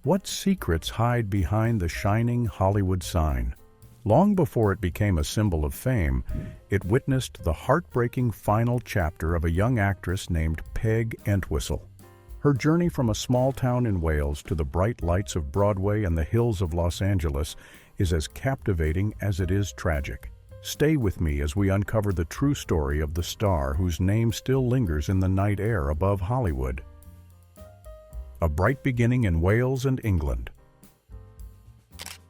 What secrets hide behind the shining Hollywood sign? Long before it became a symbol of fame, it witnessed the heartbreaking final chapter of a young actress named Peg Entwistle. Her journey from a small town in Wales to the bright lights of Broadway and the hills of Los Angeles is as captivating as it is tragic. Stay with me as we uncover the true story of the star whose name still lingers in the night air above Hollywood. A bright beginning in Wales and England.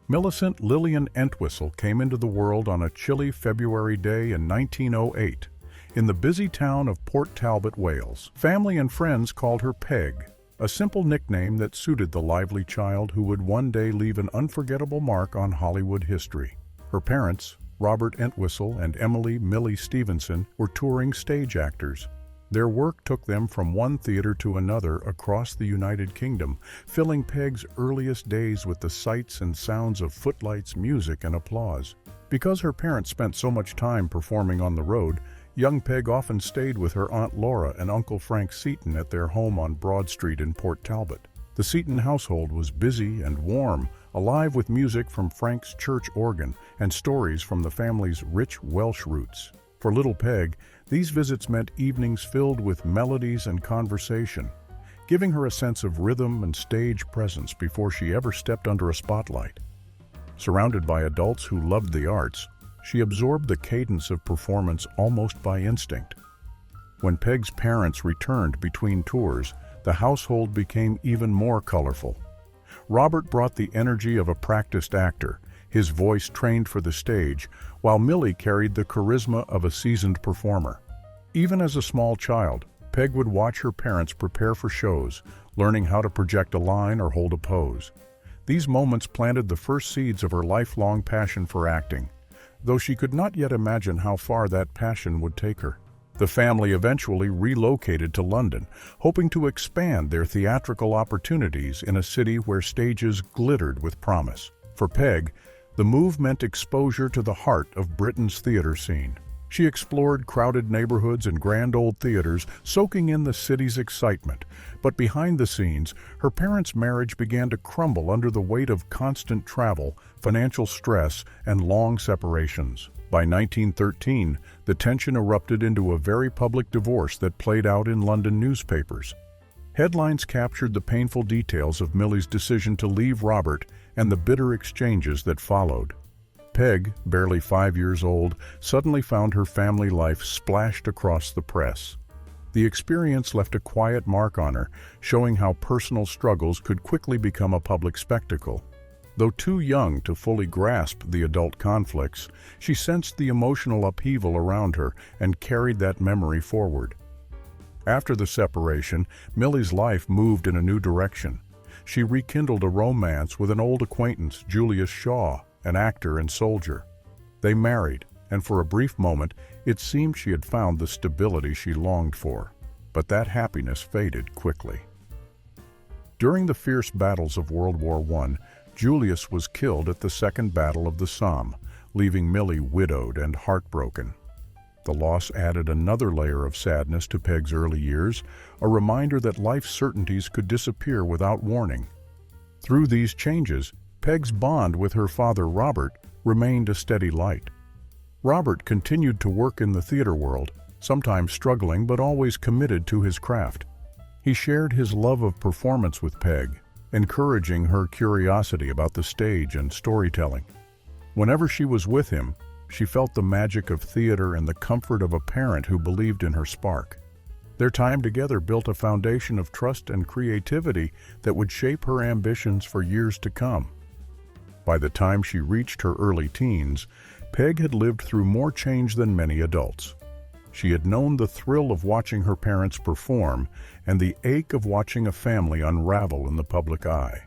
Millicent Lillian Entwistle came into the world on a chilly February day in 1908 in the busy town of Port Talbot, Wales. Family and friends called her Peg, a simple nickname that suited the lively child who would one day leave an unforgettable mark on Hollywood history. Her parents, Robert Entwistle and Emily "Millie" Stevenson, were touring stage actors. Their work took them from one theater to another across the United Kingdom, filling Peg's earliest days with the sights and sounds of footlights, music, and applause. Because her parents spent so much time performing on the road, young Peg often stayed with her Aunt Laura and Uncle Frank Seton at their home on Broad Street in Port Talbot. The Seton household was busy and warm, alive with music from Frank's church organ and stories from the family's rich Welsh roots. For little Peg, these visits meant evenings filled with melodies and conversation, giving her a sense of rhythm and stage presence before she ever stepped under a spotlight. Surrounded by adults who loved the arts, she absorbed the cadence of performance almost by instinct. When Peg's parents returned between tours, the household became even more colorful. Robert brought the energy of a practiced actor, his voice trained for the stage, while Millie carried the charisma of a seasoned performer. Even as a small child, Peg would watch her parents prepare for shows, learning how to project a line or hold a pose. These moments planted the first seeds of her lifelong passion for acting, though she could not yet imagine how far that passion would take her. The family eventually relocated to London, hoping to expand their theatrical opportunities in a city where stages glittered with promise. For Peg, the move meant exposure to the heart of Britain's theater scene. She explored crowded neighborhoods and grand old theaters, soaking in the city's excitement. But behind the scenes, her parents' marriage began to crumble under the weight of constant travel, financial stress, and long separations. By 1913, the tension erupted into a very public divorce that played out in London newspapers. Headlines captured the painful details of Millie's decision to leave Robert and the bitter exchanges that followed. Peg, barely 5 years old, suddenly found her family life splashed across the press. The experience left a quiet mark on her, showing how personal struggles could quickly become a public spectacle. Though too young to fully grasp the adult conflicts, she sensed the emotional upheaval around her and carried that memory forward. After the separation, Millie's life moved in a new direction. She rekindled a romance with an old acquaintance, Julius Shaw, an actor and soldier. They married, and for a brief moment, it seemed she had found the stability she longed for. But that happiness faded quickly. During the fierce battles of World War I, Julius was killed at the Second Battle of the Somme, leaving Millie widowed and heartbroken. The loss added another layer of sadness to Peg's early years, a reminder that life's certainties could disappear without warning. Through these changes, Peg's bond with her father Robert remained a steady light. Robert continued to work in the theater world, sometimes struggling but always committed to his craft. He shared his love of performance with Peg, encouraging her curiosity about the stage and storytelling. Whenever she was with him, she felt the magic of theater and the comfort of a parent who believed in her spark. Their time together built a foundation of trust and creativity that would shape her ambitions for years to come. By the time she reached her early teens, Peg had lived through more change than many adults. She had known the thrill of watching her parents perform and the ache of watching a family unravel in the public eye.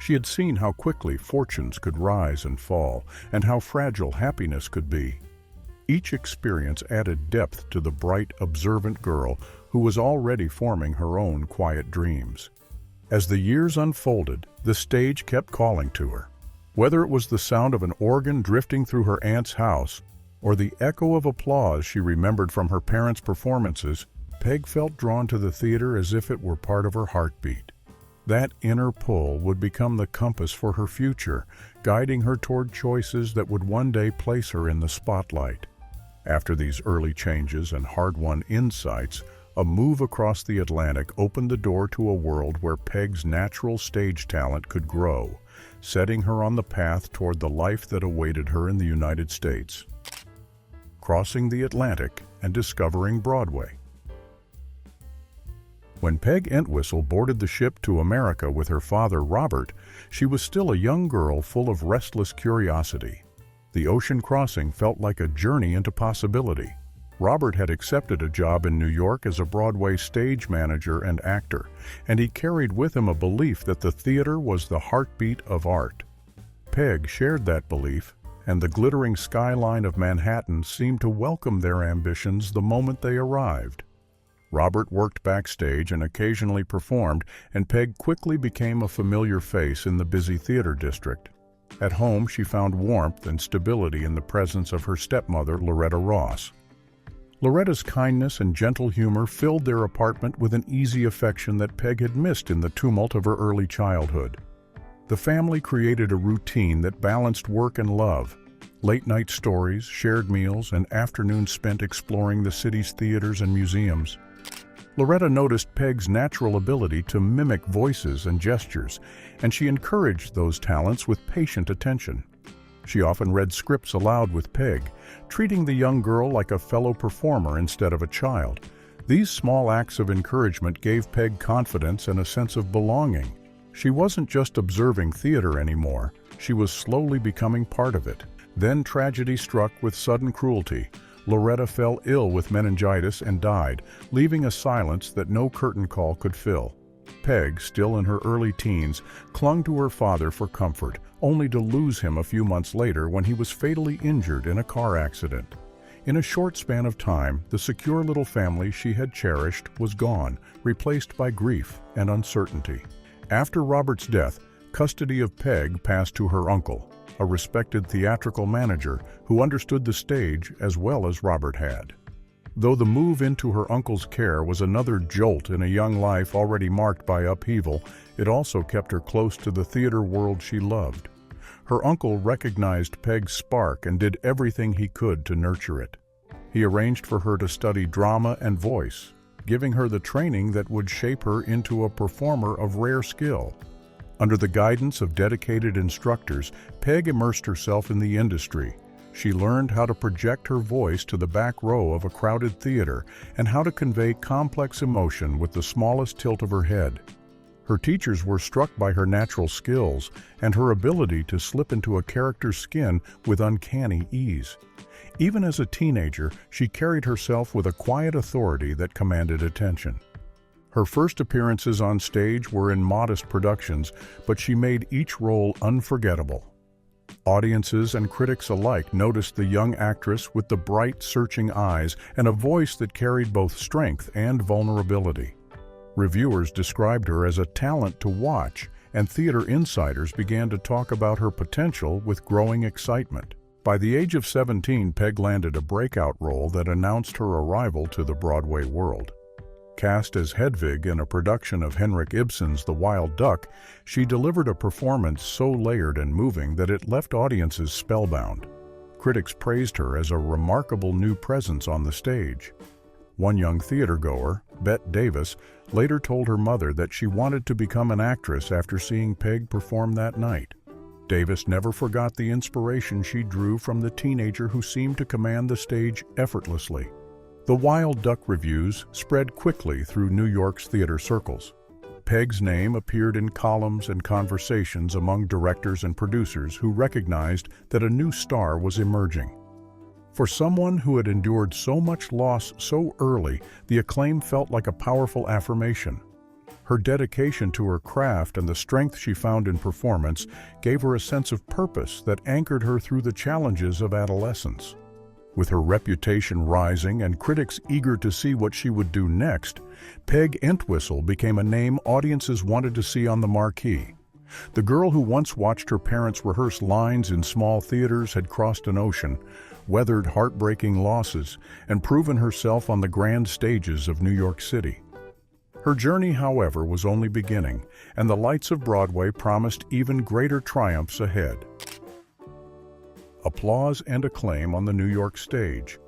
She had seen how quickly fortunes could rise and fall, and how fragile happiness could be. Each experience added depth to the bright, observant girl who was already forming her own quiet dreams. As the years unfolded, the stage kept calling to her. Whether it was the sound of an organ drifting through her aunt's house, or the echo of applause she remembered from her parents' performances, Peg felt drawn to the theater as if it were part of her heartbeat. That inner pull would become the compass for her future, guiding her toward choices that would one day place her in the spotlight. After these early changes and hard-won insights, a move across the Atlantic opened the door to a world where Peg's natural stage talent could grow, setting her on the path toward the life that awaited her in the United States. Crossing the Atlantic and discovering Broadway. When Peg Entwistle boarded the ship to America with her father, Robert, she was still a young girl full of restless curiosity. The ocean crossing felt like a journey into possibility. Robert had accepted a job in New York as a Broadway stage manager and actor, and he carried with him a belief that the theater was the heartbeat of art. Peg shared that belief, and the glittering skyline of Manhattan seemed to welcome their ambitions the moment they arrived. Robert worked backstage and occasionally performed, and Peg quickly became a familiar face in the busy theater district. At home, she found warmth and stability in the presence of her stepmother, Loretta Ross. Loretta's kindness and gentle humor filled their apartment with an easy affection that Peg had missed in the tumult of her early childhood. The family created a routine that balanced work and love. Late-night stories, shared meals, and afternoons spent exploring the city's theaters and museums. Loretta noticed Peg's natural ability to mimic voices and gestures, and she encouraged those talents with patient attention. She often read scripts aloud with Peg, treating the young girl like a fellow performer instead of a child. These small acts of encouragement gave Peg confidence and a sense of belonging. She wasn't just observing theater anymore, she was slowly becoming part of it. Then tragedy struck with sudden cruelty. Loretta fell ill with meningitis and died, leaving a silence that no curtain call could fill. Peg, still in her early teens, clung to her father for comfort, only to lose him a few months later when he was fatally injured in a car accident. In a short span of time, the secure little family she had cherished was gone, replaced by grief and uncertainty. After Robert's death, custody of Peg passed to her uncle, a respected theatrical manager who understood the stage as well as Robert had. Though the move into her uncle's care was another jolt in a young life already marked by upheaval, it also kept her close to the theater world she loved. Her uncle recognized Peg's spark and did everything he could to nurture it. He arranged for her to study drama and voice, giving her the training that would shape her into a performer of rare skill. Under the guidance of dedicated instructors, Peg immersed herself in the industry. She learned how to project her voice to the back row of a crowded theater and how to convey complex emotion with the smallest tilt of her head. Her teachers were struck by her natural skills and her ability to slip into a character's skin with uncanny ease. Even as a teenager, she carried herself with a quiet authority that commanded attention. Her first appearances on stage were in modest productions, but she made each role unforgettable. Audiences and critics alike noticed the young actress with the bright, searching eyes and a voice that carried both strength and vulnerability. Reviewers described her as a talent to watch, and theater insiders began to talk about her potential with growing excitement. By the age of 17, Peg landed a breakout role that announced her arrival to the Broadway world. Cast as Hedvig in a production of Henrik Ibsen's The Wild Duck, she delivered a performance so layered and moving that it left audiences spellbound. Critics praised her as a remarkable new presence on the stage. One young theatergoer, Bette Davis, later told her mother that she wanted to become an actress after seeing Peg perform that night. Davis never forgot the inspiration she drew from the teenager who seemed to command the stage effortlessly. The Wild Duck reviews spread quickly through New York's theater circles. Peg's name appeared in columns and conversations among directors and producers who recognized that a new star was emerging. For someone who had endured so much loss so early, the acclaim felt like a powerful affirmation. Her dedication to her craft and the strength she found in performance gave her a sense of purpose that anchored her through the challenges of adolescence. With her reputation rising and critics eager to see what she would do next, Peg Entwistle became a name audiences wanted to see on the marquee. The girl who once watched her parents rehearse lines in small theaters had crossed an ocean, weathered heartbreaking losses, and proven herself on the grand stages of New York City. Her journey, however, was only beginning, and the lights of Broadway promised even greater triumphs ahead. Applause and acclaim on the New York stage.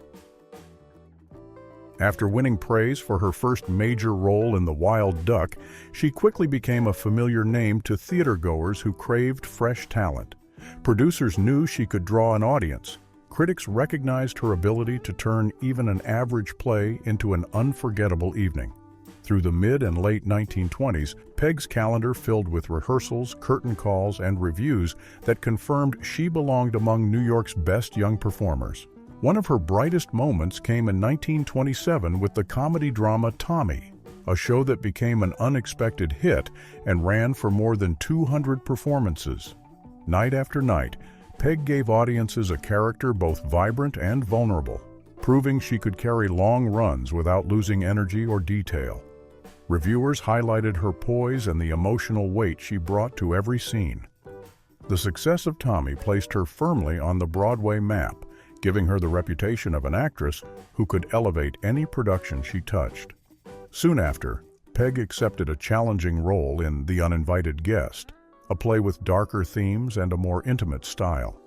After winning praise for her first major role in The Wild Duck, she quickly became a familiar name to theatergoers who craved fresh talent. Producers knew she could draw an audience. Critics recognized her ability to turn even an average play into an unforgettable evening. Through the mid and late 1920s, Peg's calendar filled with rehearsals, curtain calls, and reviews that confirmed she belonged among New York's best young performers. One of her brightest moments came in 1927 with the comedy drama Tommy, a show that became an unexpected hit and ran for more than 200 performances. Night after night, Peg gave audiences a character both vibrant and vulnerable, proving she could carry long runs without losing energy or detail. Reviewers highlighted her poise and the emotional weight she brought to every scene. The success of Tommy placed her firmly on the Broadway map, giving her the reputation of an actress who could elevate any production she touched. Soon after, Peg accepted a challenging role in The Uninvited Guest, a play with darker themes and a more intimate style.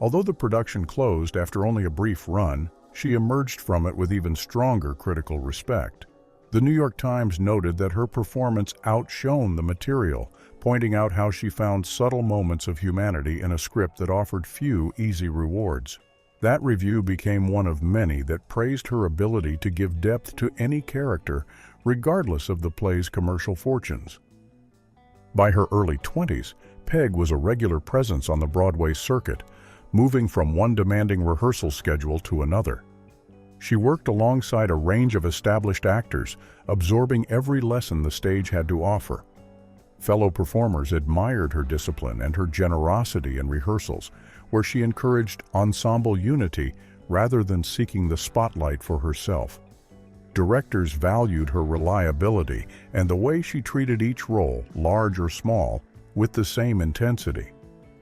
Although the production closed after only a brief run, she emerged from it with even stronger critical respect. The New York Times noted that her performance outshone the material, pointing out how she found subtle moments of humanity in a script that offered few easy rewards. That review became one of many that praised her ability to give depth to any character, regardless of the play's commercial fortunes. By her early 20s, Peg was a regular presence on the Broadway circuit, moving from one demanding rehearsal schedule to another. She worked alongside a range of established actors, absorbing every lesson the stage had to offer. Fellow performers admired her discipline and her generosity in rehearsals, where she encouraged ensemble unity rather than seeking the spotlight for herself. Directors valued her reliability and the way she treated each role, large or small, with the same intensity.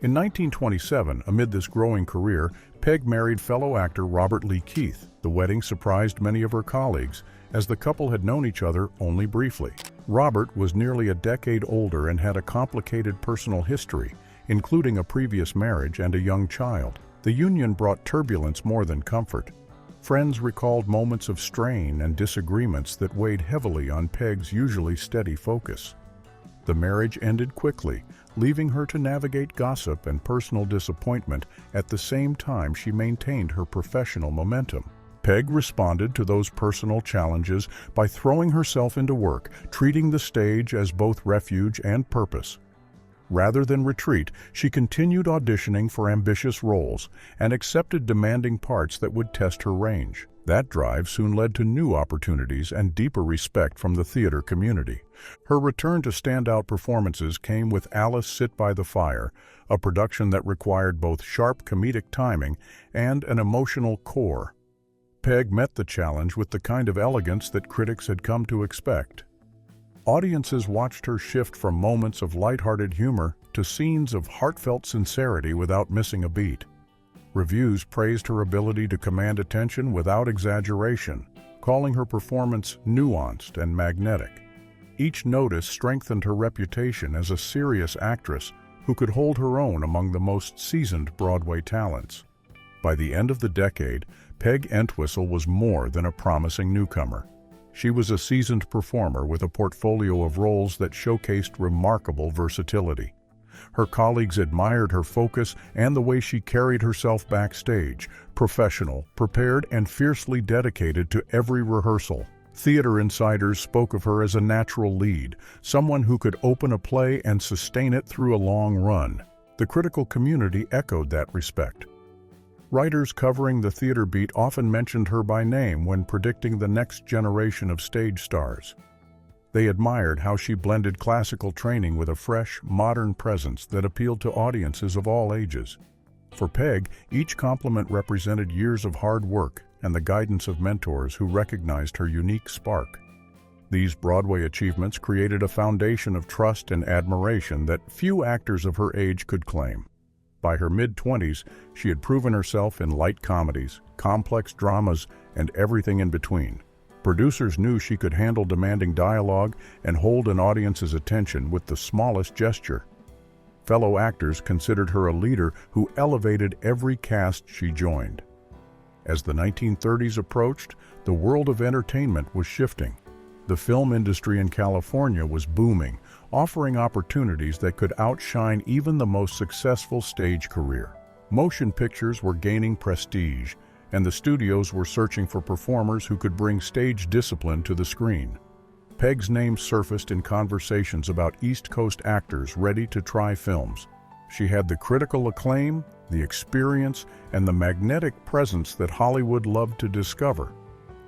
In 1927, amid this growing career, Peg married fellow actor Robert Lee Keith. The wedding surprised many of her colleagues, as the couple had known each other only briefly. Robert was nearly a decade older and had a complicated personal history, including a previous marriage and a young child. The union brought turbulence more than comfort. Friends recalled moments of strain and disagreements that weighed heavily on Peg's usually steady focus. The marriage ended quickly, leaving her to navigate gossip and personal disappointment at the same time she maintained her professional momentum. Peg responded to those personal challenges by throwing herself into work, treating the stage as both refuge and purpose. Rather than retreat, she continued auditioning for ambitious roles and accepted demanding parts that would test her range. That drive soon led to new opportunities and deeper respect from the theater community. Her return to standout performances came with Alice Sit by the Fire, a production that required both sharp comedic timing and an emotional core. Peg met the challenge with the kind of elegance that critics had come to expect. Audiences watched her shift from moments of lighthearted humor to scenes of heartfelt sincerity without missing a beat. Reviews praised her ability to command attention without exaggeration, calling her performance nuanced and magnetic. Each notice strengthened her reputation as a serious actress who could hold her own among the most seasoned Broadway talents. By the end of the decade, Peg Entwistle was more than a promising newcomer. She was a seasoned performer with a portfolio of roles that showcased remarkable versatility. Her colleagues admired her focus and the way she carried herself backstage, professional, prepared, and fiercely dedicated to every rehearsal. Theater insiders spoke of her as a natural lead, someone who could open a play and sustain it through a long run. The critical community echoed that respect. Writers covering the theater beat often mentioned her by name when predicting the next generation of stage stars. They admired how she blended classical training with a fresh, modern presence that appealed to audiences of all ages. For Peg, each compliment represented years of hard work and the guidance of mentors who recognized her unique spark. These Broadway achievements created a foundation of trust and admiration that few actors of her age could claim. By her mid-20s, she had proven herself in light comedies, complex dramas, and everything in between. Producers knew she could handle demanding dialogue and hold an audience's attention with the smallest gesture. Fellow actors considered her a leader who elevated every cast she joined. As the 1930s approached, the world of entertainment was shifting. The film industry in California was booming, offering opportunities that could outshine even the most successful stage career. Motion pictures were gaining prestige, and the studios were searching for performers who could bring stage discipline to the screen. Peg's name surfaced in conversations about East Coast actors ready to try films. She had the critical acclaim, the experience, and the magnetic presence that Hollywood loved to discover.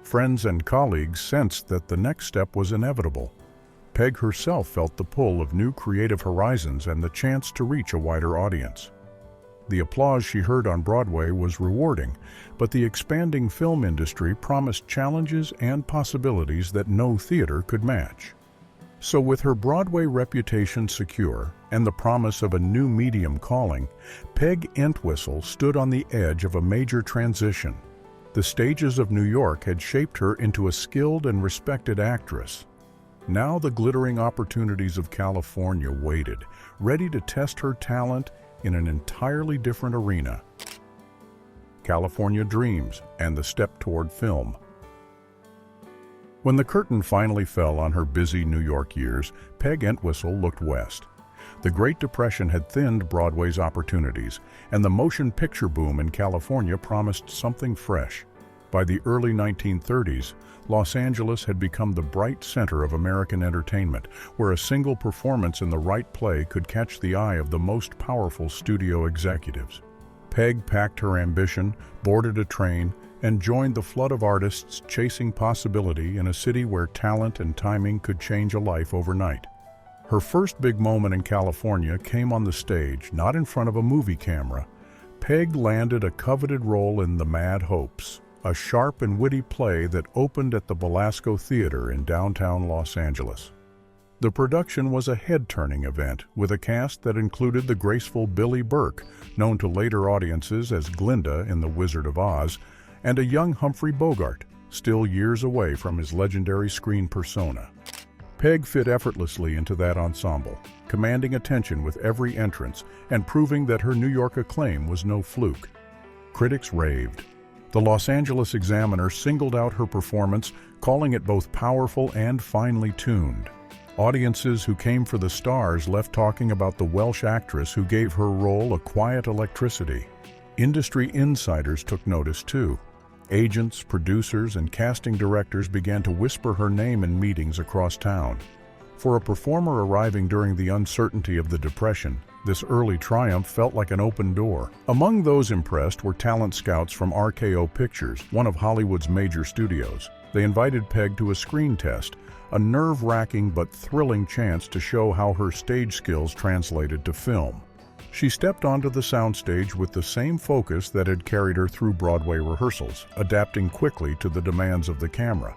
Friends and colleagues sensed that the next step was inevitable. Peg herself felt the pull of new creative horizons and the chance to reach a wider audience. The applause she heard on Broadway was rewarding, but the expanding film industry promised challenges and possibilities that no theater could match. So with her Broadway reputation secure and the promise of a new medium calling, Peg Entwistle stood on the edge of a major transition. The stages of New York had shaped her into a skilled and respected actress. Now the glittering opportunities of California waited, ready to test her talent in an entirely different arena. California dreams and the step toward film. When the curtain finally fell on her busy New York years, Peg Entwistle looked west. The Great Depression had thinned Broadway's opportunities, and the motion picture boom in California promised something fresh. By the early 1930s, Los Angeles had become the bright center of American entertainment, where a single performance in the right play could catch the eye of the most powerful studio executives. Peg packed her ambition, boarded a train, and joined the flood of artists chasing possibility in a city where talent and timing could change a life overnight. Her first big moment in California came on the stage, not in front of a movie camera. Peg landed a coveted role in The Mad Hopes, a sharp and witty play that opened at the Belasco Theater in downtown Los Angeles. The production was a head-turning event, with a cast that included the graceful Billie Burke, known to later audiences as Glinda in The Wizard of Oz, and a young Humphrey Bogart, still years away from his legendary screen persona. Peg fit effortlessly into that ensemble, commanding attention with every entrance and proving that her New York acclaim was no fluke. Critics raved. The Los Angeles Examiner singled out her performance, calling it both powerful and finely tuned. Audiences who came for the stars left talking about the Welsh actress who gave her role a quiet electricity. Industry insiders took notice too. Agents, producers, and casting directors began to whisper her name in meetings across town. For a performer arriving during the uncertainty of the Depression, this early triumph felt like an open door. Among those impressed were talent scouts from RKO Pictures, one of Hollywood's major studios. They invited Peg to a screen test, a nerve-wracking but thrilling chance to show how her stage skills translated to film. She stepped onto the soundstage with the same focus that had carried her through Broadway rehearsals, adapting quickly to the demands of the camera.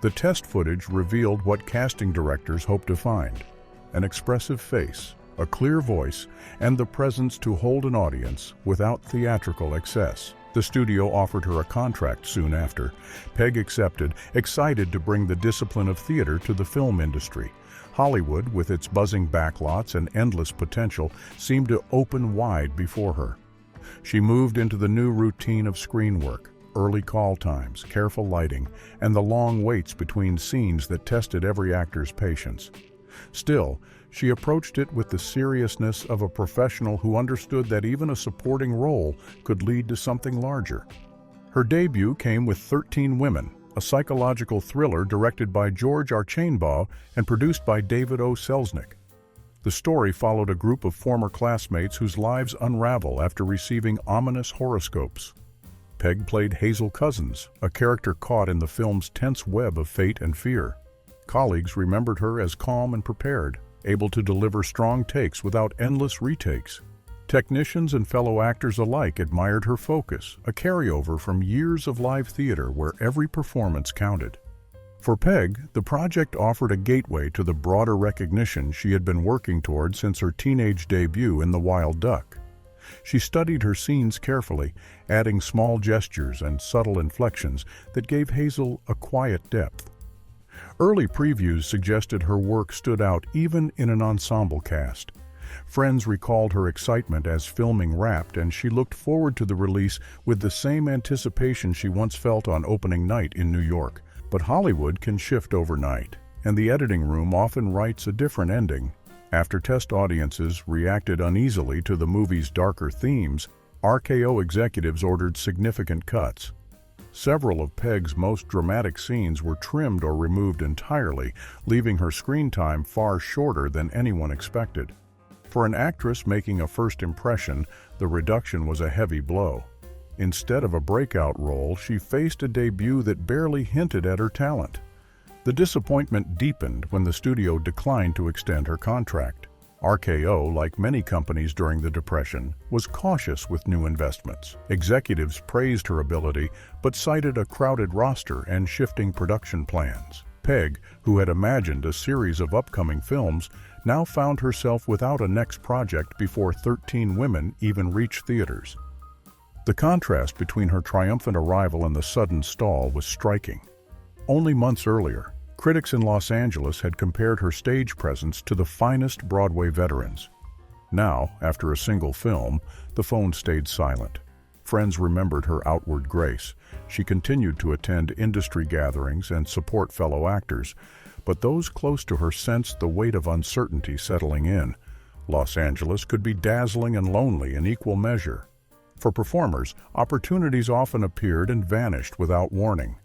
The test footage revealed what casting directors hoped to find: an expressive face, a clear voice, and the presence to hold an audience without theatrical excess. The studio offered her a contract soon after. Peg accepted, excited to bring the discipline of theater to the film industry. Hollywood, with its buzzing backlots and endless potential, seemed to open wide before her. She moved into the new routine of screen work, early call times, careful lighting, and the long waits between scenes that tested every actor's patience. Still, she approached it with the seriousness of a professional who understood that even a supporting role could lead to something larger. Her debut came with 13 Women, a psychological thriller directed by George Archainbaugh and produced by David O. Selznick. The story followed a group of former classmates whose lives unravel after receiving ominous horoscopes. Peg played Hazel Cousins, a character caught in the film's tense web of fate and fear. Colleagues remembered her as calm and prepared, able to deliver strong takes without endless retakes. Technicians and fellow actors alike admired her focus, a carryover from years of live theater where every performance counted. For Peg, the project offered a gateway to the broader recognition she had been working toward since her teenage debut in The Wild Duck. She studied her scenes carefully, adding small gestures and subtle inflections that gave Hazel a quiet depth. Early previews suggested her work stood out even in an ensemble cast. Friends recalled her excitement as filming wrapped, and she looked forward to the release with the same anticipation she once felt on opening night in New York. But Hollywood can shift overnight, and the editing room often writes a different ending. After test audiences reacted uneasily to the movie's darker themes, RKO executives ordered significant cuts. Several of Peg's most dramatic scenes were trimmed or removed entirely, leaving her screen time far shorter than anyone expected. For an actress making a first impression, the reduction was a heavy blow. Instead of a breakout role, she faced a debut that barely hinted at her talent. The disappointment deepened when the studio declined to extend her contract. RKO, like many companies during the Depression, was cautious with new investments. Executives praised her ability, but cited a crowded roster and shifting production plans. Peg, who had imagined a series of upcoming films, now found herself without a next project before 13 Women even reached theaters. The contrast between her triumphant arrival and the sudden stall was striking. Only months earlier, critics in Los Angeles had compared her stage presence to the finest Broadway veterans. Now, after a single film, the phone stayed silent. Friends remembered her outward grace. She continued to attend industry gatherings and support fellow actors, but those close to her sensed the weight of uncertainty settling in. Los Angeles could be dazzling and lonely in equal measure. For performers, opportunities often appeared and vanished without warning.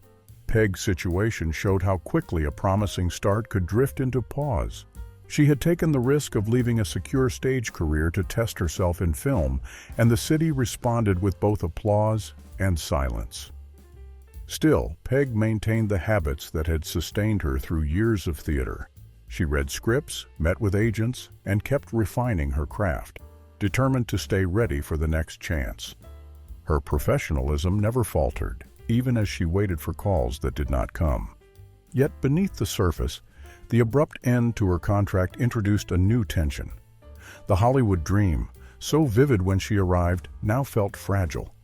Peg's situation showed how quickly a promising start could drift into pause. She had taken the risk of leaving a secure stage career to test herself in film, and the city responded with both applause and silence. Still, Peg maintained the habits that had sustained her through years of theater. She read scripts, met with agents, and kept refining her craft, determined to stay ready for the next chance. Her professionalism never faltered, even as she waited for calls that did not come. Yet beneath the surface, the abrupt end to her contract introduced a new tension. The Hollywood dream, so vivid when she arrived, now felt fragile.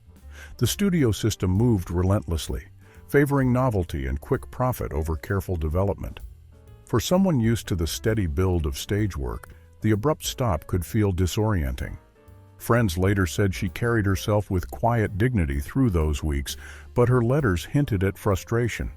The studio system moved relentlessly, favoring novelty and quick profit over careful development. For someone used to the steady build of stage work, the abrupt stop could feel disorienting. Friends later said she carried herself with quiet dignity through those weeks, but her letters hinted at frustration.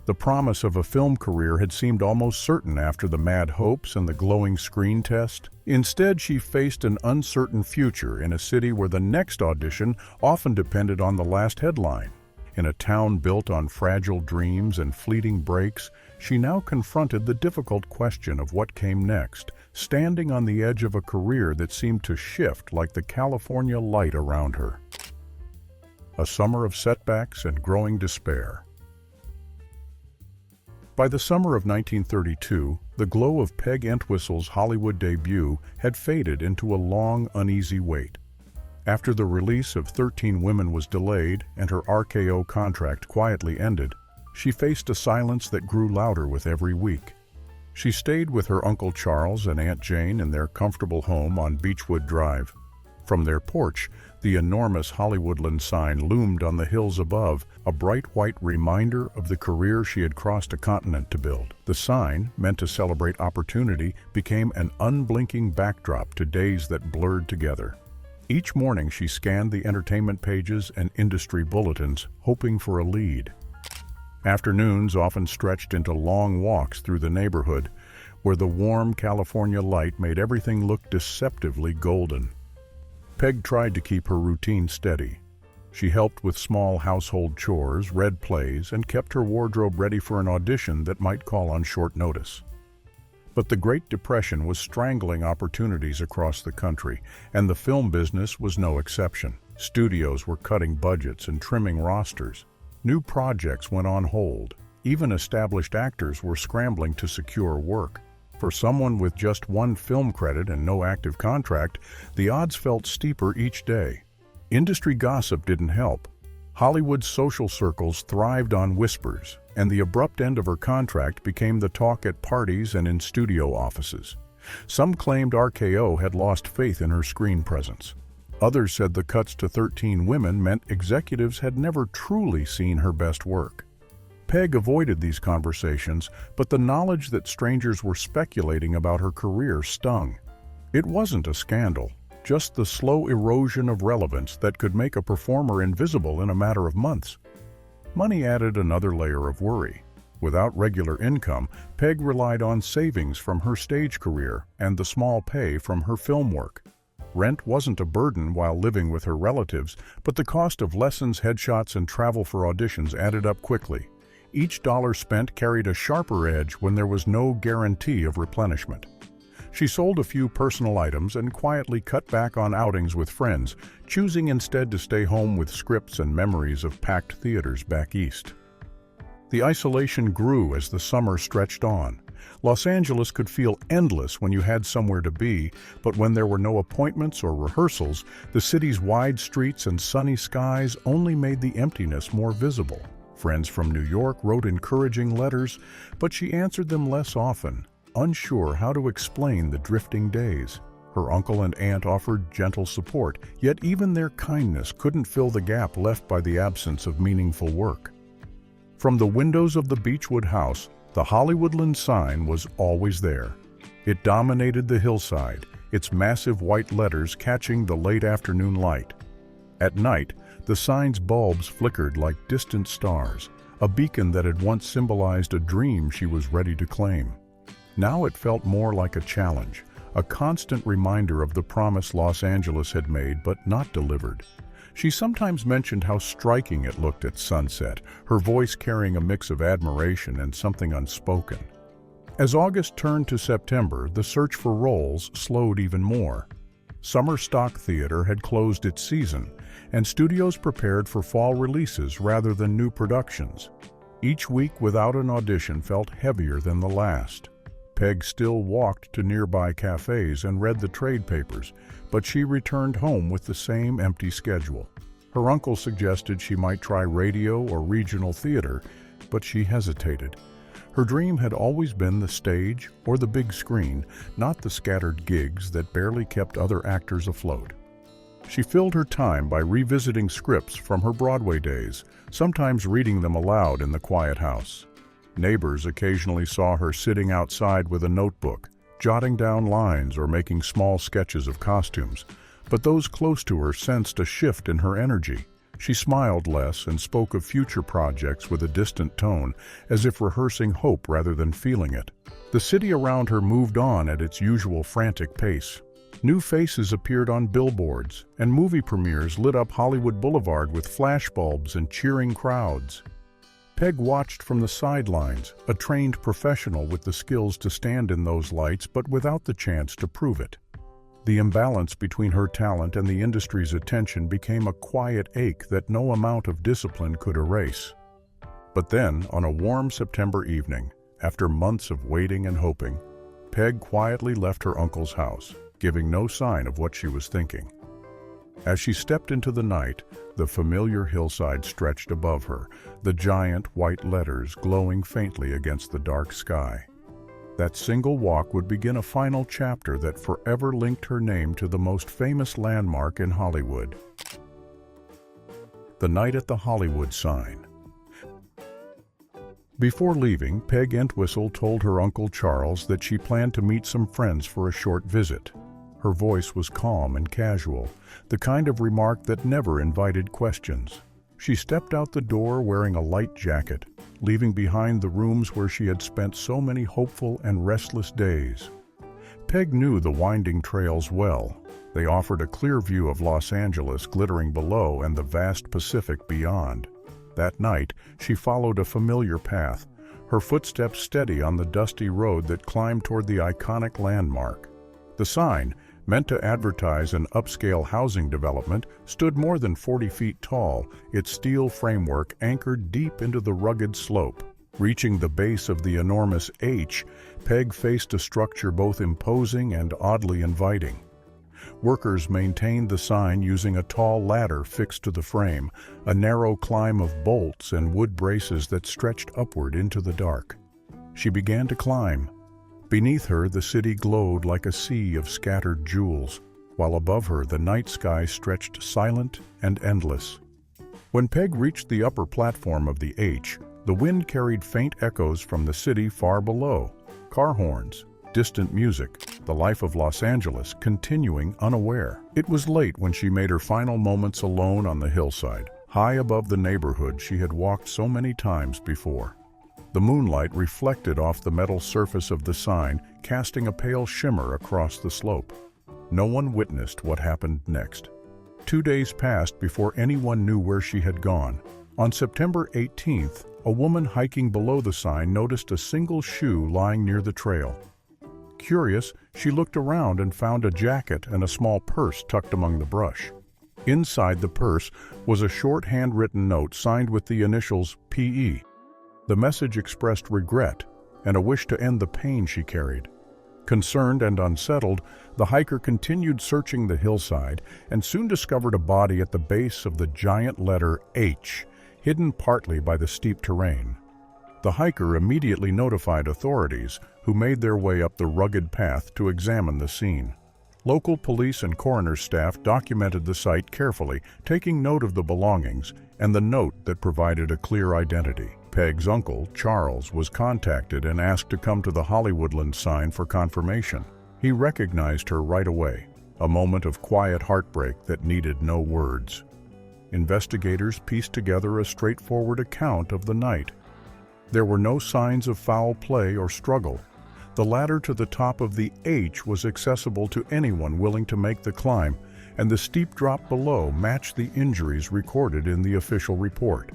The promise of a film career had seemed almost certain after the mad hopes and the glowing screen test. Instead, she faced an uncertain future in a city where the next audition often depended on the last headline. In a town built on fragile dreams and fleeting breaks, she now confronted the difficult question of what came next, standing on the edge of a career that seemed to shift like the California light around her. A summer of setbacks and growing despair. By the summer of 1932, the glow of Peg Entwistle's Hollywood debut had faded into a long, uneasy wait. After the release of 13 Women was delayed and her RKO contract quietly ended, she faced a silence that grew louder with every week. She stayed with her Uncle Charles and Aunt Jane in their comfortable home on Beechwood Drive. From their porch, the enormous Hollywoodland sign loomed on the hills above, a bright white reminder of the career she had crossed a continent to build. The sign, meant to celebrate opportunity, became an unblinking backdrop to days that blurred together. Each morning she scanned the entertainment pages and industry bulletins, hoping for a lead. Afternoons often stretched into long walks through the neighborhood, where the warm California light made everything look deceptively golden. Peg tried to keep her routine steady. She helped with small household chores, read plays, and kept her wardrobe ready for an audition that might call on short notice. But the Great Depression was strangling opportunities across the country, and the film business was no exception. Studios were cutting budgets and trimming rosters. New projects went on hold. Even established actors were scrambling to secure work. For someone with just one film credit and no active contract, the odds felt steeper each day. Industry gossip didn't help. Hollywood's social circles thrived on whispers, and the abrupt end of her contract became the talk at parties and in studio offices. Some claimed RKO had lost faith in her screen presence. Others said the cuts to 13 women meant executives had never truly seen her best work. Peg avoided these conversations, but the knowledge that strangers were speculating about her career stung. It wasn't a scandal, just the slow erosion of relevance that could make a performer invisible in a matter of months. Money added another layer of worry. Without regular income, Peg relied on savings from her stage career and the small pay from her film work. Rent wasn't a burden while living with her relatives, but the cost of lessons, headshots, and travel for auditions added up quickly. Each dollar spent carried a sharper edge when there was no guarantee of replenishment. She sold a few personal items and quietly cut back on outings with friends, choosing instead to stay home with scripts and memories of packed theaters back east. The isolation grew as the summer stretched on. Los Angeles could feel endless when you had somewhere to be, but when there were no appointments or rehearsals, the city's wide streets and sunny skies only made the emptiness more visible. Friends from New York wrote encouraging letters, but she answered them less often, unsure how to explain the drifting days. Her uncle and aunt offered gentle support, yet even their kindness couldn't fill the gap left by the absence of meaningful work. From the windows of the Beechwood house, the Hollywoodland sign was always there. It dominated the hillside, its massive white letters catching the late afternoon light. At night, the sign's bulbs flickered like distant stars, a beacon that had once symbolized a dream she was ready to claim. Now it felt more like a challenge, a constant reminder of the promise Los Angeles had made but not delivered. She sometimes mentioned how striking it looked at sunset, her voice carrying a mix of admiration and something unspoken. As August turned to September, the search for roles slowed even more. Summer stock theater had closed its season, and studios prepared for fall releases rather than new productions. Each week without an audition felt heavier than the last. Peg still walked to nearby cafes and read the trade papers, but she returned home with the same empty schedule. Her uncle suggested she might try radio or regional theater, but she hesitated. Her dream had always been the stage or the big screen, not the scattered gigs that barely kept other actors afloat. She filled her time by revisiting scripts from her Broadway days, sometimes reading them aloud in the quiet house. Neighbors occasionally saw her sitting outside with a notebook, jotting down lines or making small sketches of costumes, but those close to her sensed a shift in her energy. She smiled less and spoke of future projects with a distant tone, as if rehearsing hope rather than feeling it. The city around her moved on at its usual frantic pace. New faces appeared on billboards, and movie premieres lit up Hollywood Boulevard with flashbulbs and cheering crowds. Peg watched from the sidelines, a trained professional with the skills to stand in those lights but without the chance to prove it. The imbalance between her talent and the industry's attention became a quiet ache that no amount of discipline could erase. But then, on a warm September evening, after months of waiting and hoping, Peg quietly left her uncle's house, giving no sign of what she was thinking. As she stepped into the night, the familiar hillside stretched above her, the giant white letters glowing faintly against the dark sky. That single walk would begin a final chapter that forever linked her name to the most famous landmark in Hollywood. The night at the Hollywood sign. Before leaving, Peg Entwistle told her Uncle Charles that she planned to meet some friends for a short visit. Her voice was calm and casual, the kind of remark that never invited questions. She stepped out the door wearing a light jacket, leaving behind the rooms where she had spent so many hopeful and restless days. Peg knew the winding trails well. They offered a clear view of Los Angeles glittering below and the vast Pacific beyond. That night, she followed a familiar path, her footsteps steady on the dusty road that climbed toward the iconic landmark. The sign, meant to advertise an upscale housing development, stood more than 40 feet tall, its steel framework anchored deep into the rugged slope. Reaching the base of the enormous H, Peg faced a structure both imposing and oddly inviting. Workers maintained the sign using a tall ladder fixed to the frame, a narrow climb of bolts and wood braces that stretched upward into the dark. She began to climb. Beneath her, the city glowed like a sea of scattered jewels, while above her the night sky stretched silent and endless. When Peg reached the upper platform of the H, the wind carried faint echoes from the city far below, car horns, distant music, the life of Los Angeles continuing unaware. It was late when she made her final moments alone on the hillside, high above the neighborhood she had walked so many times before. The moonlight reflected off the metal surface of the sign, casting a pale shimmer across the slope. No one witnessed what happened next. 2 days passed before anyone knew where she had gone. On September 18th, a woman hiking below the sign noticed a single shoe lying near the trail. Curious, she looked around and found a jacket and a small purse tucked among the brush. Inside the purse was a short handwritten note signed with the initials P.E. The message expressed regret and a wish to end the pain she carried. Concerned and unsettled, the hiker continued searching the hillside and soon discovered a body at the base of the giant letter H, hidden partly by the steep terrain. The hiker immediately notified authorities, who made their way up the rugged path to examine the scene. Local police and coroner's staff documented the site carefully, taking note of the belongings and the note that provided a clear identity. Peg's uncle, Charles, was contacted and asked to come to the Hollywoodland sign for confirmation. He recognized her right away, a moment of quiet heartbreak that needed no words. Investigators pieced together a straightforward account of the night. There were no signs of foul play or struggle. The ladder to the top of the H was accessible to anyone willing to make the climb, and the steep drop below matched the injuries recorded in the official report.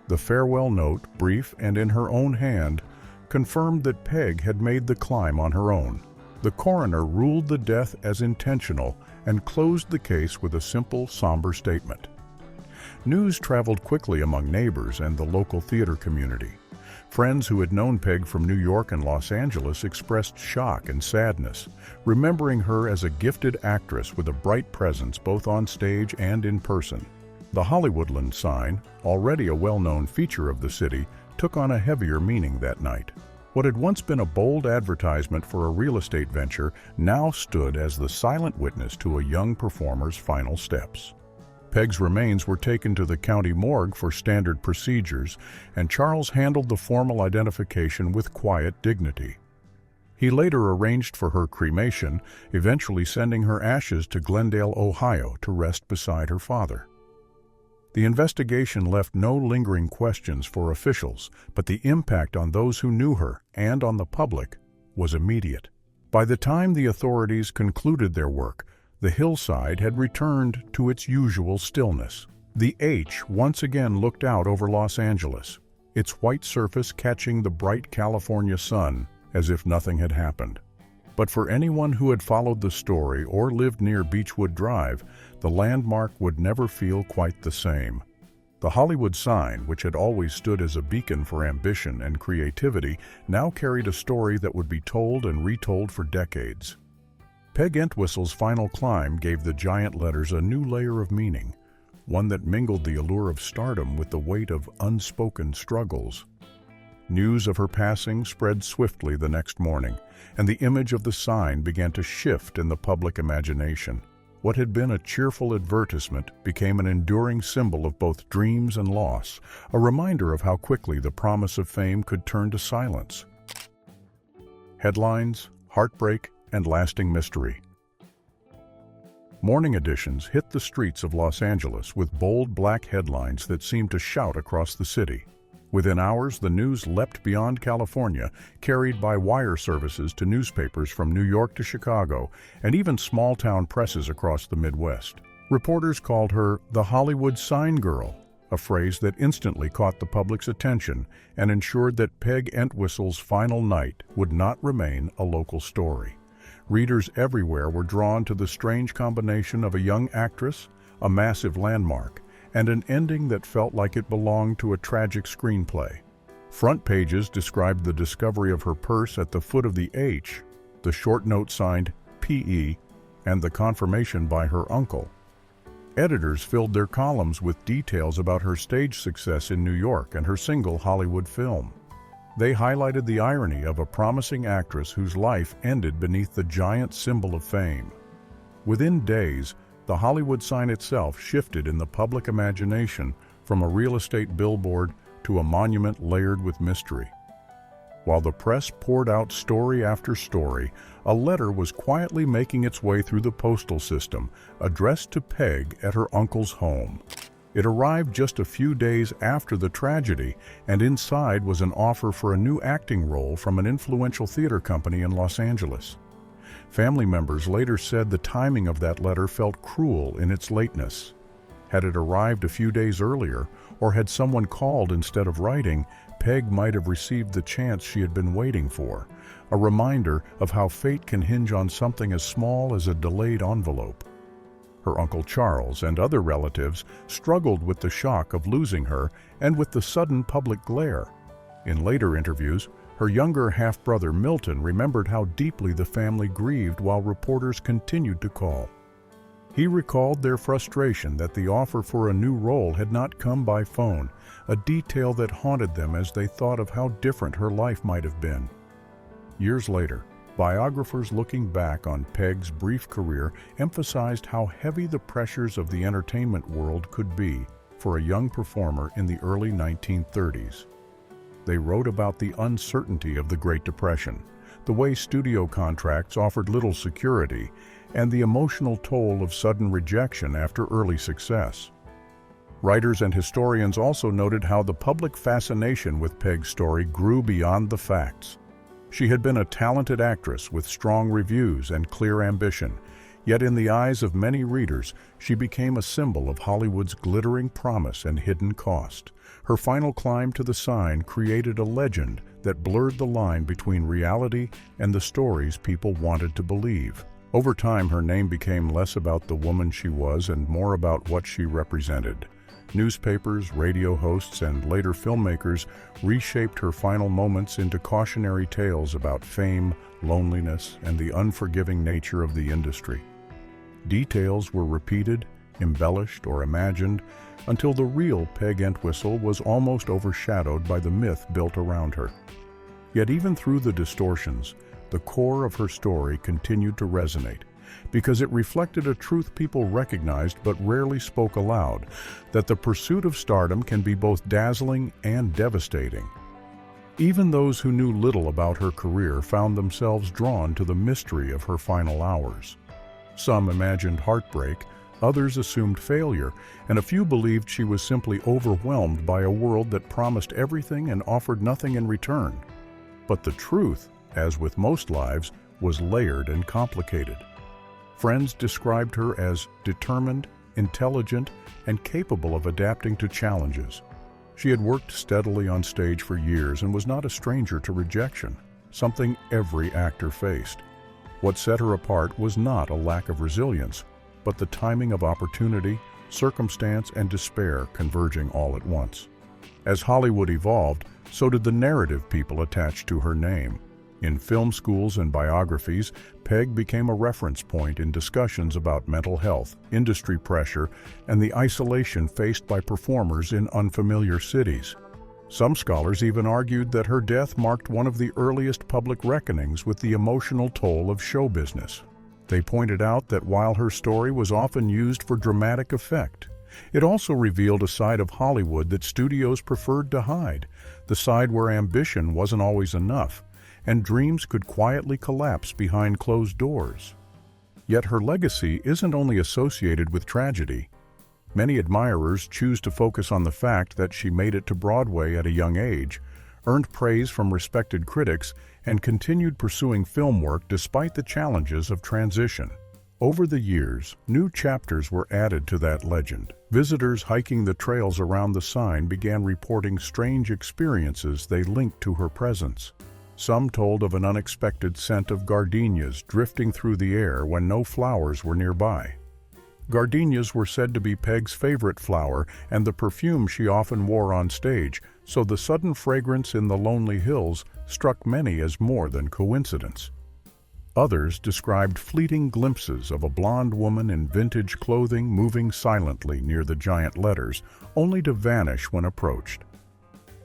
The farewell note, brief and in her own hand, confirmed that Peg had made the climb on her own. The coroner ruled the death as intentional and closed the case with a simple, somber statement. News traveled quickly among neighbors and the local theater community. Friends who had known Peg from New York and Los Angeles expressed shock and sadness, remembering her as a gifted actress with a bright presence both on stage and in person. The Hollywoodland sign, already a well-known feature of the city, took on a heavier meaning that night. What had once been a bold advertisement for a real estate venture now stood as the silent witness to a young performer's final steps. Peg's remains were taken to the county morgue for standard procedures, and Charles handled the formal identification with quiet dignity. He later arranged for her cremation, eventually sending her ashes to Glendale, Ohio, to rest beside her father. The investigation left no lingering questions for officials, but the impact on those who knew her and on the public was immediate. By the time the authorities concluded their work, the hillside had returned to its usual stillness. The H once again looked out over Los Angeles, its white surface catching the bright California sun as if nothing had happened. But for anyone who had followed the story or lived near Beechwood Drive, the landmark would never feel quite the same. The Hollywood sign, which had always stood as a beacon for ambition and creativity, now carried a story that would be told and retold for decades. Peg Entwistle's final climb gave the giant letters a new layer of meaning, one that mingled the allure of stardom with the weight of unspoken struggles. News of her passing spread swiftly the next morning, and the image of the sign began to shift in the public imagination. What had been a cheerful advertisement became an enduring symbol of both dreams and loss, a reminder of how quickly the promise of fame could turn to silence. Headlines, heartbreak, and lasting mystery. Morning editions hit the streets of Los Angeles with bold black headlines that seemed to shout across the city. Within hours, the news leapt beyond California, carried by wire services to newspapers from New York to Chicago, and even small-town presses across the Midwest. Reporters called her the Hollywood Sign Girl, a phrase that instantly caught the public's attention and ensured that Peg Entwistle's final night would not remain a local story. Readers everywhere were drawn to the strange combination of a young actress, a massive landmark, and an ending that felt like it belonged to a tragic screenplay. Front pages described the discovery of her purse at the foot of the H, the short note signed P.E., and the confirmation by her uncle. Editors filled their columns with details about her stage success in New York and her single Hollywood film. They highlighted the irony of a promising actress whose life ended beneath the giant symbol of fame. Within days, the Hollywood sign itself shifted in the public imagination from a real estate billboard to a monument layered with mystery. While the press poured out story after story, a letter was quietly making its way through the postal system, addressed to Peg at her uncle's home. It arrived just a few days after the tragedy, and inside was an offer for a new acting role from an influential theater company in Los Angeles. Family members later said the timing of that letter felt cruel in its lateness. Had it arrived a few days earlier, or had someone called instead of writing, Peg might have received the chance she had been waiting for, a reminder of how fate can hinge on something as small as a delayed envelope. Her Uncle Charles and other relatives struggled with the shock of losing her and with the sudden public glare. In later interviews, her younger half-brother Milton remembered how deeply the family grieved while reporters continued to call. He recalled their frustration that the offer for a new role had not come by phone, a detail that haunted them as they thought of how different her life might have been. Years later, biographers looking back on Peg's brief career emphasized how heavy the pressures of the entertainment world could be for a young performer in the early 1930s. They wrote about the uncertainty of the Great Depression, the way studio contracts offered little security, and the emotional toll of sudden rejection after early success. Writers and historians also noted how the public fascination with Peg's story grew beyond the facts. She had been a talented actress with strong reviews and clear ambition, yet in the eyes of many readers, she became a symbol of Hollywood's glittering promise and hidden cost. Her final climb to the sign created a legend that blurred the line between reality and the stories people wanted to believe. Over time, her name became less about the woman she was and more about what she represented. Newspapers, radio hosts, and later filmmakers reshaped her final moments into cautionary tales about fame, loneliness, and the unforgiving nature of the industry. Details were repeated, embellished, or imagined until the real Peg Entwistle was almost overshadowed by the myth built around her. Yet even through the distortions, the core of her story continued to resonate, because it reflected a truth people recognized but rarely spoke aloud, that the pursuit of stardom can be both dazzling and devastating. Even those who knew little about her career found themselves drawn to the mystery of her final hours. Some imagined heartbreak, others assumed failure, and a few believed she was simply overwhelmed by a world that promised everything and offered nothing in return. But the truth, as with most lives, was layered and complicated. Friends described her as determined, intelligent, and capable of adapting to challenges. She had worked steadily on stage for years and was not a stranger to rejection, something every actor faced. What set her apart was not a lack of resilience, but the timing of opportunity, circumstance, and despair converging all at once. As Hollywood evolved, so did the narrative people attached to her name. In film schools and biographies, Peg became a reference point in discussions about mental health, industry pressure, and the isolation faced by performers in unfamiliar cities. Some scholars even argued that her death marked one of the earliest public reckonings with the emotional toll of show business. They pointed out that while her story was often used for dramatic effect, it also revealed a side of Hollywood that studios preferred to hide, the side where ambition wasn't always enough, and dreams could quietly collapse behind closed doors. Yet her legacy isn't only associated with tragedy. Many admirers choose to focus on the fact that she made it to Broadway at a young age, earned praise from respected critics, and continued pursuing film work despite the challenges of transition. Over the years, new chapters were added to that legend. Visitors hiking the trails around the sign began reporting strange experiences they linked to her presence. Some told of an unexpected scent of gardenias drifting through the air when no flowers were nearby. Gardenias were said to be Peg's favorite flower and the perfume she often wore on stage, so the sudden fragrance in the lonely hills struck many as more than coincidence. Others described fleeting glimpses of a blonde woman in vintage clothing moving silently near the giant letters, only to vanish when approached.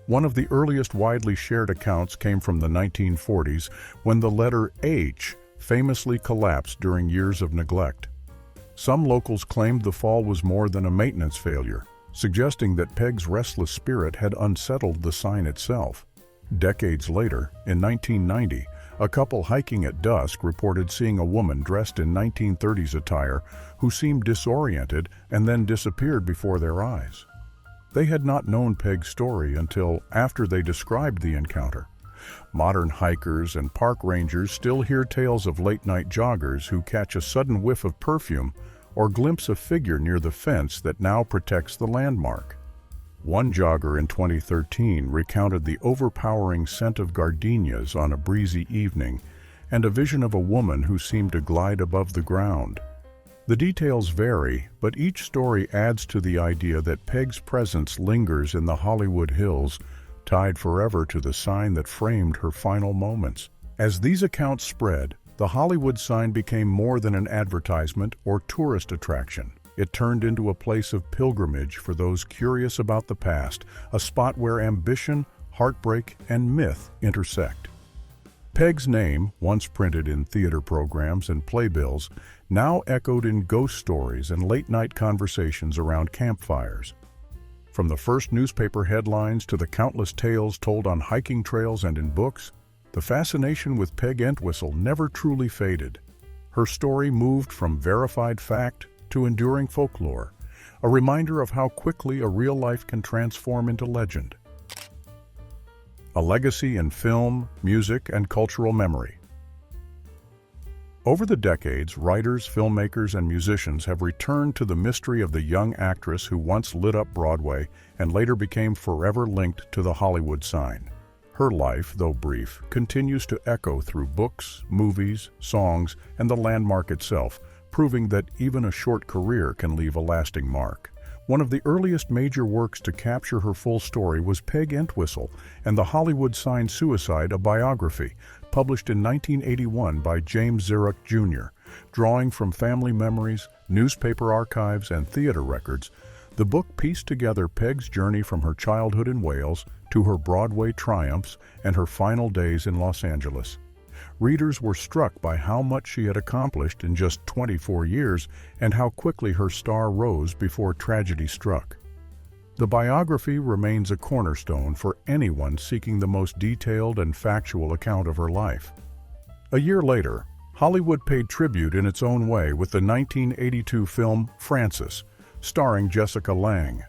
One of the earliest widely shared accounts came from the 1940s, when the letter H famously collapsed during years of neglect. Some locals claimed the fall was more than a maintenance failure, suggesting that Peg's restless spirit had unsettled the sign itself. Decades later, in 1990, a couple hiking at dusk reported seeing a woman dressed in 1930s attire who seemed disoriented and then disappeared before their eyes. They had not known Peg's story until after they described the encounter. Modern hikers and park rangers still hear tales of late-night joggers who catch a sudden whiff of perfume or glimpse a figure near the fence that now protects the landmark. One jogger in 2013 recounted the overpowering scent of gardenias on a breezy evening and a vision of a woman who seemed to glide above the ground. The details vary, but each story adds to the idea that Peg's presence lingers in the Hollywood Hills, tied forever to the sign that framed her final moments. As these accounts spread, the Hollywood sign became more than an advertisement or tourist attraction. It turned into a place of pilgrimage for those curious about the past, a spot where ambition, heartbreak, and myth intersect. Peg's name, once printed in theater programs and playbills, now echoed in ghost stories and late-night conversations around campfires. From the first newspaper headlines to the countless tales told on hiking trails and in books, the fascination with Peg Entwistle never truly faded. Her story moved from verified fact to enduring folklore, a reminder of how quickly a real life can transform into legend. A legacy in film, music, and cultural memory. Over the decades, writers, filmmakers, and musicians have returned to the mystery of the young actress who once lit up Broadway and later became forever linked to the Hollywood sign. Her life, though brief, continues to echo through books, movies, songs, and the landmark itself, proving that even a short career can leave a lasting mark. One of the earliest major works to capture her full story was Peg Entwistle and the Hollywood Sign Suicide, a biography, published in 1981 by James Zirk Jr. Drawing from family memories, newspaper archives, and theater records, the book pieced together Peg's journey from her childhood in Wales to her Broadway triumphs and her final days in Los Angeles. Readers were struck by how much she had accomplished in just 24 years and how quickly her star rose before tragedy struck. The biography remains a cornerstone for anyone seeking the most detailed and factual account of her life. A year later, Hollywood paid tribute in its own way with the 1982 film Frances, starring Jessica Lange.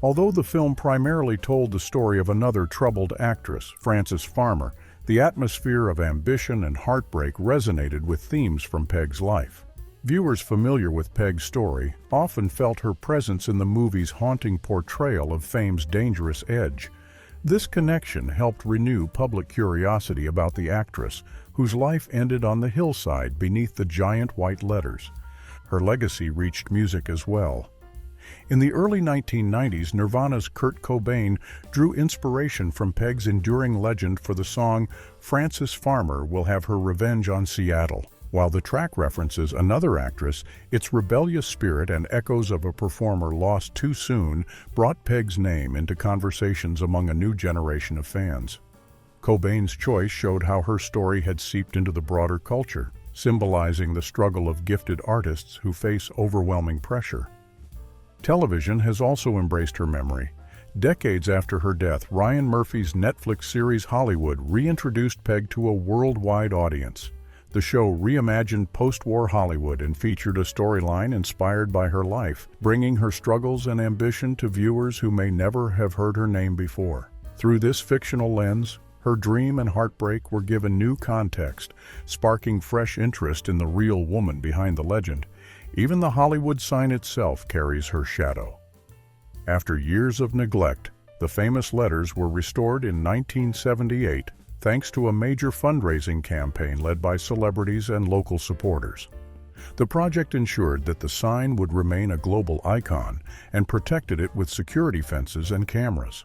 Although the film primarily told the story of another troubled actress, Frances Farmer, the atmosphere of ambition and heartbreak resonated with themes from Peg's life. Viewers familiar with Peg's story often felt her presence in the movie's haunting portrayal of fame's dangerous edge. This connection helped renew public curiosity about the actress, whose life ended on the hillside beneath the giant white letters. Her legacy reached music as well. In the early 1990s, Nirvana's Kurt Cobain drew inspiration from Peg's enduring legend for the song "Frances Farmer Will Have Her Revenge on Seattle." While the track references another actress, its rebellious spirit and echoes of a performer lost too soon brought Peg's name into conversations among a new generation of fans. Cobain's choice showed how her story had seeped into the broader culture, symbolizing the struggle of gifted artists who face overwhelming pressure. Television has also embraced her memory. Decades after her death, Ryan Murphy's Netflix series Hollywood reintroduced Peg to a worldwide audience. The show reimagined post-war Hollywood and featured a storyline inspired by her life, bringing her struggles and ambition to viewers who may never have heard her name before. Through this fictional lens, her dream and heartbreak were given new context, sparking fresh interest in the real woman behind the legend. Even the Hollywood sign itself carries her shadow. After years of neglect, the famous letters were restored in 1978, thanks to a major fundraising campaign led by celebrities and local supporters. The project ensured that the sign would remain a global icon and protected it with security fences and cameras.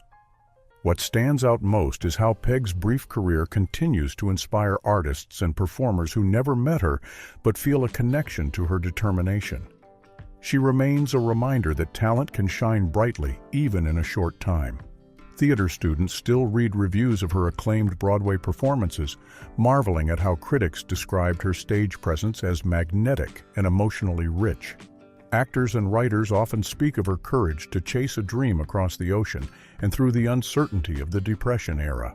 What stands out most is how Peg's brief career continues to inspire artists and performers who never met her but feel a connection to her determination. She remains a reminder that talent can shine brightly even in a short time. Theater students still read reviews of her acclaimed Broadway performances, marveling at how critics described her stage presence as magnetic and emotionally rich. Actors and writers often speak of her courage to chase a dream across the ocean and through the uncertainty of the Depression era.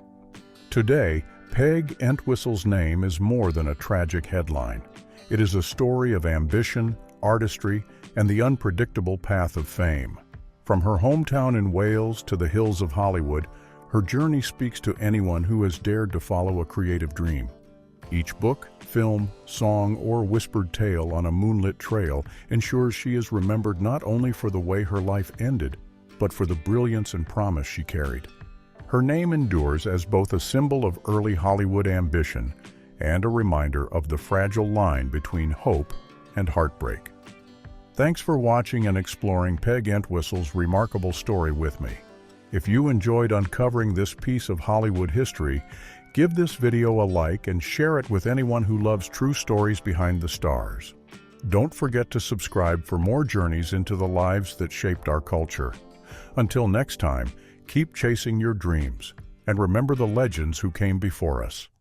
Today, Peg Entwistle's name is more than a tragic headline. It is a story of ambition, artistry, and the unpredictable path of fame. From her hometown in Wales to the hills of Hollywood, her journey speaks to anyone who has dared to follow a creative dream. Each book, film, song, or whispered tale on a moonlit trail ensures she is remembered not only for the way her life ended, but for the brilliance and promise she carried. Her name endures as both a symbol of early Hollywood ambition and a reminder of the fragile line between hope and heartbreak. Thanks for watching and exploring Peg Entwistle's remarkable story with me. If you enjoyed uncovering this piece of Hollywood history, give this video a like and share it with anyone who loves true stories behind the stars. Don't forget to subscribe for more journeys into the lives that shaped our culture. Until next time, keep chasing your dreams and remember the legends who came before us.